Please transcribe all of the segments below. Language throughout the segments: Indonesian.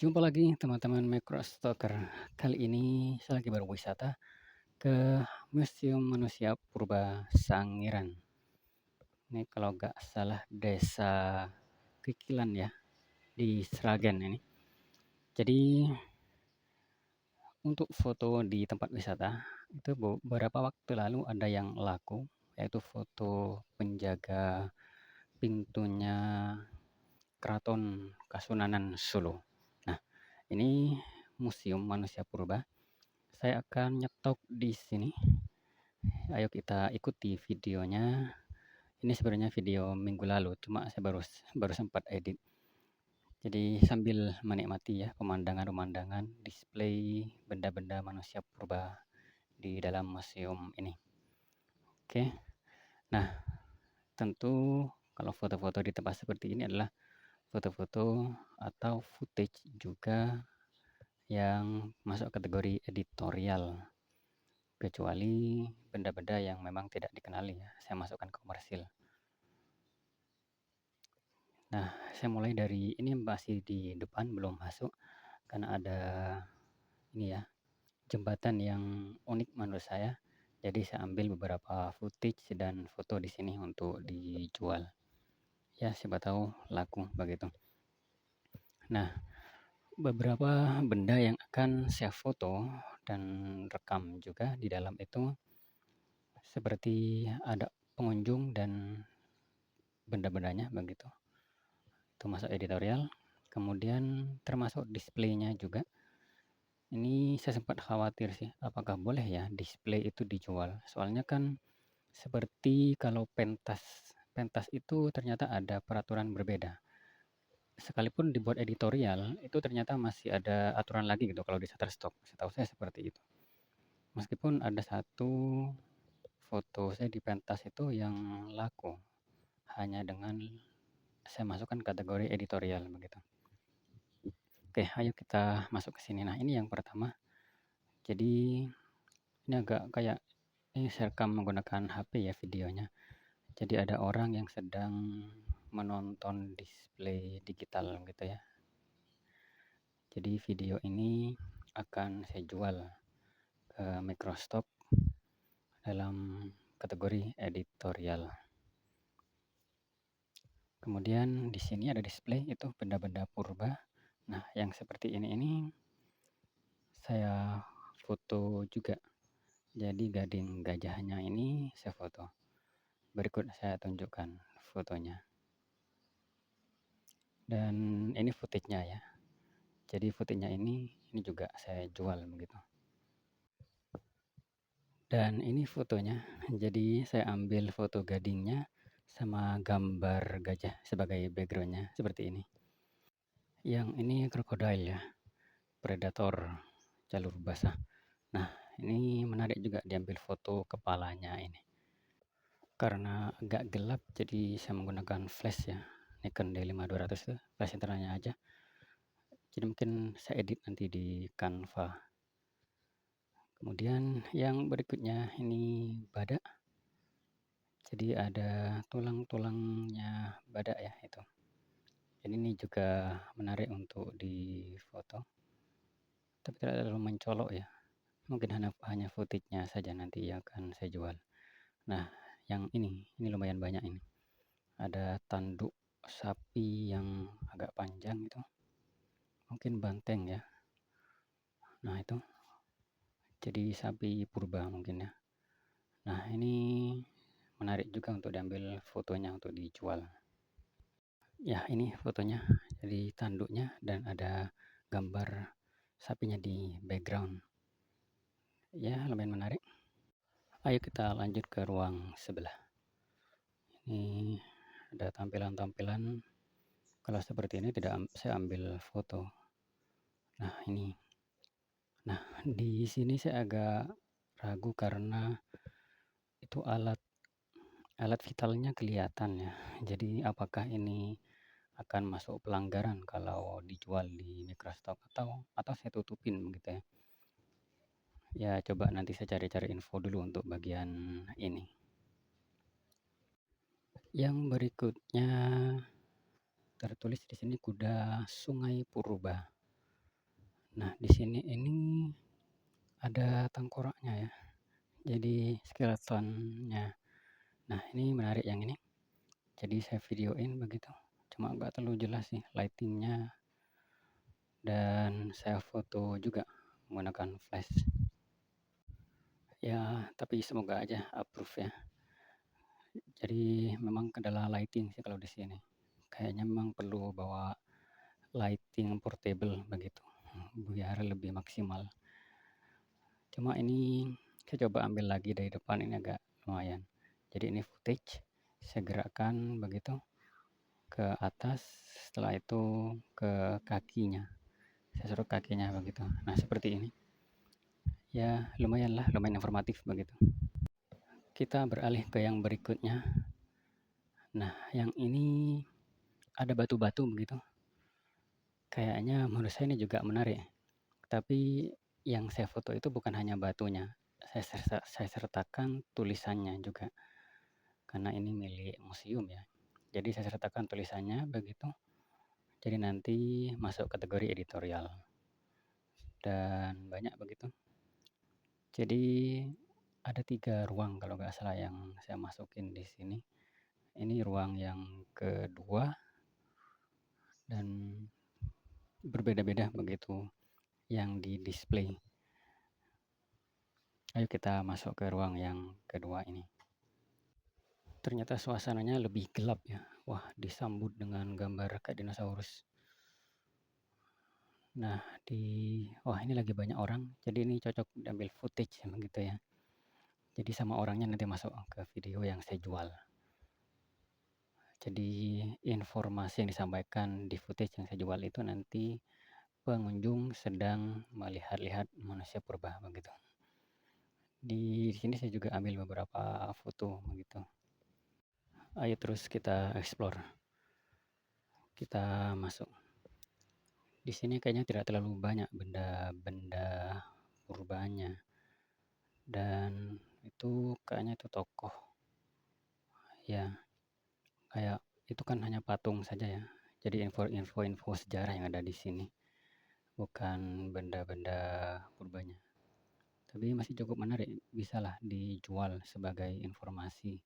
Jumpa lagi teman-teman Microstalker. Kali ini saya lagi berwisata ke Museum Manusia Purba Sangiran. Ini kalau nggak salah desa Kikilan ya, di Sragen ini. Jadi untuk foto di tempat wisata itu beberapa waktu lalu ada yang laku, yaitu foto penjaga pintunya Keraton Kasunanan Solo. Nah, ini Museum Manusia Purba. Saya akan nyetok di sini. Ayo kita ikuti videonya. Ini sebenarnya video minggu lalu, cuma saya baru sempat edit. Jadi sambil menikmati ya pemandangan-pemandangan display benda-benda manusia purba di dalam museum ini. Oke. Nah, tentu kalau foto-foto di tempat seperti ini adalah foto-foto atau footage juga yang masuk kategori editorial, kecuali benda-benda yang memang tidak dikenali ya, saya masukkan komersil. Nah, saya mulai dari ini masih di depan, belum masuk karena ada ini ya, jembatan yang unik menurut saya. Jadi saya ambil beberapa footage dan foto di sini untuk dijual. Ya, siapa tahu laku begitu. Nah, beberapa benda yang akan saya foto dan rekam juga di dalam itu seperti ada pengunjung dan benda-bendanya begitu. Itu masuk editorial. Kemudian termasuk displaynya juga. Ini saya sempat khawatir sih, apakah boleh ya display itu dijual? Soalnya kan seperti kalau pentas, pentas itu ternyata ada peraturan berbeda. Sekalipun dibuat editorial, itu ternyata masih ada aturan lagi gitu kalau di Shutterstock. Setahu saya seperti itu. Meskipun ada satu foto saya di pentas itu yang laku, hanya dengan saya masukkan kategori editorial begitu. Oke, ayo kita masuk ke sini. Nah, ini yang pertama. Jadi ini agak kayak ini saya rekam menggunakan HP ya videonya. Jadi ada orang yang sedang menonton display digital gitu ya. Jadi video ini akan saya jual ke Microsoft dalam kategori editorial. Kemudian di sini ada display itu benda-benda purba. Nah, yang seperti ini saya foto juga. Jadi gading gajahnya ini saya foto. Berikut saya tunjukkan fotonya. Dan ini footage-nya ya. Jadi footage-nya ini juga saya jual begitu. Dan ini fotonya. Jadi saya ambil foto gadingnya sama gambar gajah sebagai background-nya seperti ini. Yang ini krokodil ya, predator jalur basah. Nah, ini menarik juga diambil foto kepalanya ini. Karena agak gelap jadi saya menggunakan flash ya. Nikon D5200 itu flash internalnya aja. Jadi mungkin saya edit nanti di Canva. Kemudian yang berikutnya ini badak. Jadi ada tulang-tulangnya badak ya itu. Jadi ini juga menarik untuk difoto. Tapi tidak terlalu mencolok ya. Mungkin hanya footage-nya saja nanti yang akan saya jual. Nah, yang ini lumayan banyak ini. Ada tanduk sapi yang agak panjang itu. Mungkin banteng ya. Nah, itu. Jadi sapi purba mungkin ya. Nah, ini menarik juga untuk diambil fotonya untuk dijual. Ya, ini fotonya. Jadi tanduknya dan ada gambar sapinya di background. Ya, lumayan menarik. Ayo kita lanjut ke ruang sebelah. Ini ada tampilan-tampilan. Kalau seperti ini tidak saya ambil foto. Nah, ini. Nah, di sini saya agak ragu karena itu alat vitalnya kelihatan ya. Jadi apakah ini akan masuk pelanggaran kalau dijual di Microstock atau saya tutupin begitu ya. Ya, coba nanti saya cari-cari info dulu untuk bagian ini. Yang berikutnya tertulis di sini kuda Sungai Purba. Nah, di sini ini ada tengkoraknya ya, jadi skeletonnya. Nah, ini menarik yang ini. Jadi saya videoin begitu. Cuma nggak terlalu jelas sih lightingnya, dan saya foto juga menggunakan flash. Ya, tapi semoga aja approve ya. Jadi memang kendala lighting sih kalau di sini. Kayaknya memang perlu bawa lighting portable begitu, biar lebih maksimal. Cuma ini saya coba ambil lagi dari depan, ini agak lumayan. Jadi ini footage, saya gerakkan begitu ke atas, setelah itu ke kakinya. Saya suruh kakinya begitu. Nah, seperti ini. Ya, lumayan lah, lumayan informatif begitu. Kita beralih ke yang berikutnya. Nah, yang ini ada batu-batu begitu. Kayaknya menurut saya ini juga menarik. Tapi yang saya foto itu bukan hanya batunya. Saya sertakan tulisannya juga. Karena ini milik museum ya. Jadi saya sertakan tulisannya begitu. Jadi nanti masuk kategori editorial. Dan banyak begitu. Jadi ada 3 ruang kalau nggak salah yang saya masukin di sini. Ini ruang yang kedua dan berbeda-beda begitu yang di display. Ayo kita masuk ke ruang yang kedua ini. Ternyata suasananya lebih gelap ya. Wah, disambut dengan gambar kayak dinosaurus. Nah, wah ini lagi banyak orang, jadi ini cocok diambil footage begitu ya. Jadi sama orangnya nanti masuk ke video yang saya jual. Jadi informasi yang disampaikan di footage yang saya jual itu nanti pengunjung sedang melihat-lihat manusia purba begitu. Di sini saya juga ambil beberapa foto begitu. Ayo terus kita explore. Kita masuk. Di sini kayaknya tidak terlalu banyak benda-benda purbanya. Dan itu kayaknya itu tokoh. Ya, kayak itu kan hanya patung saja ya. Jadi info sejarah yang ada di sini, bukan benda-benda purbanya. Tapi masih cukup menarik, bisalah dijual sebagai informasi.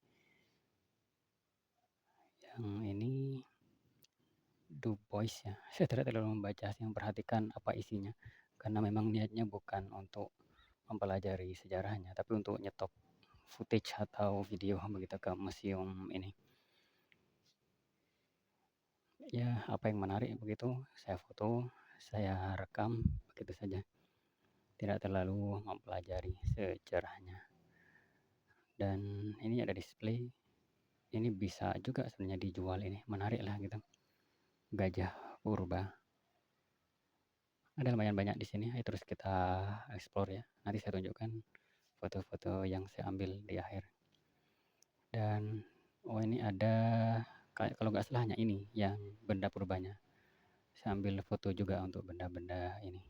Yang ini Du Bois ya. Saya tidak terlalu membaca sih, memperhatikan apa isinya. Karena memang niatnya bukan untuk mempelajari sejarahnya, tapi untuk nyetok footage atau video begitu ke museum ini. Ya, apa yang menarik begitu, saya foto, saya rekam, begitu saja. Tidak terlalu mempelajari sejarahnya. Dan ini ada display, ini bisa juga sebenarnya dijual, ini menarik lah gitu. Gajah purba. Ada lumayan banyak di sini, ayo terus kita explore ya. Nanti saya tunjukkan foto-foto yang saya ambil di akhir. Dan oh ini ada, kalau nggak salah hanya ini yang benda purbanya. Saya ambil foto juga untuk benda-benda ini.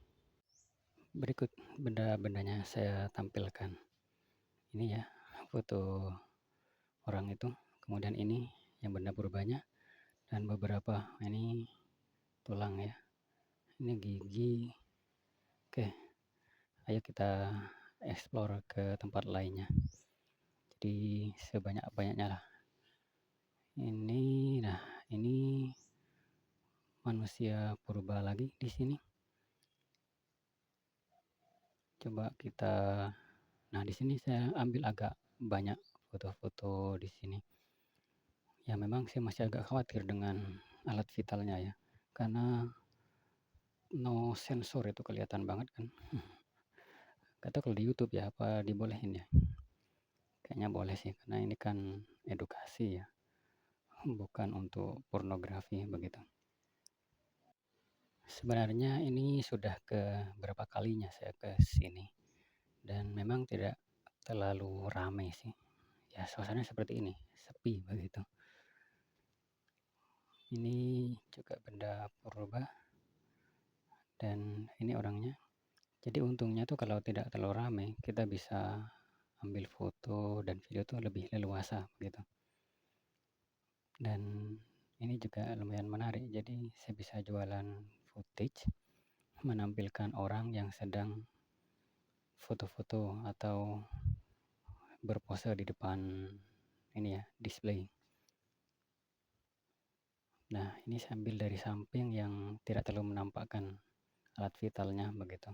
Berikut benda-bendanya saya tampilkan. Ini ya foto orang itu. Kemudian ini yang benda purbanya. Dan beberapa ini tulang ya. Ini gigi. Oke, ayo kita explore ke tempat lainnya. Jadi sebanyak-banyaknya lah. Nah ini manusia purba lagi di sini. Coba kita, nah di sini saya ambil agak banyak foto-foto di sini. Ya memang saya masih agak khawatir dengan alat vitalnya ya, karena no sensor itu kelihatan banget kan. Kata kalau di YouTube ya apa dibolehin ya? Kayaknya boleh sih, karena ini kan edukasi ya, bukan untuk pornografi begitu. Sebenarnya ini sudah ke berapa kalinya saya ke sini, dan memang tidak terlalu ramai sih. Ya suasananya seperti ini, sepi begitu. Ini juga benda purba, dan ini orangnya. Jadi untungnya tuh kalau tidak terlalu ramai, kita bisa ambil foto dan video tuh lebih leluasa gitu. Dan ini juga lumayan menarik, jadi saya bisa jualan footage menampilkan orang yang sedang foto-foto atau berpose di depan ini ya, display. Nah, ini saya ambil dari samping yang tidak terlalu menampakkan alat vitalnya begitu.